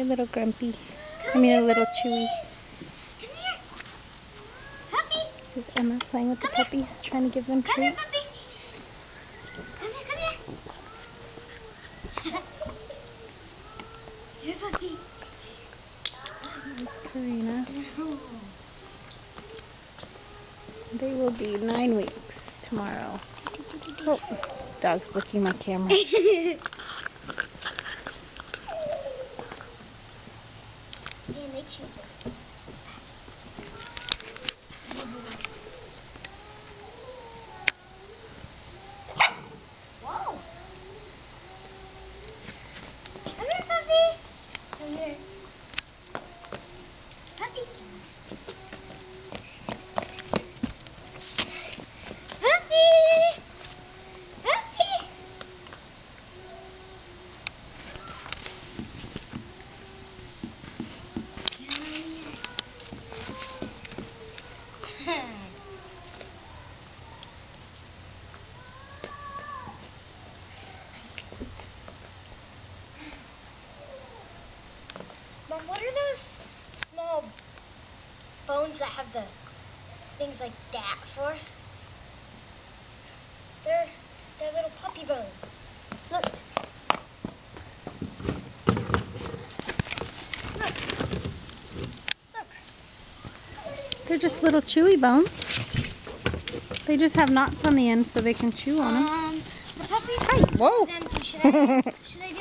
They're a little grumpy. I mean a little chewy. Come here. Puppy. This is Emma playing with the puppies, trying to give them Come here, treats. puppy. Come here. Here, puppy. That's Karina. They will be 9 weeks tomorrow. Oh, dog's licking my camera. And they chew those things. Whoa! Come here, puppy. Come here. Puppy. Puppy. Puppy. Mom, what are those small bones that have the things like that for? They're little puppy bones. Look. Look. Look. They're just little chewy bones. They just have knots on the end so they can chew on them. The puppy's Whoa. is empty. Should I do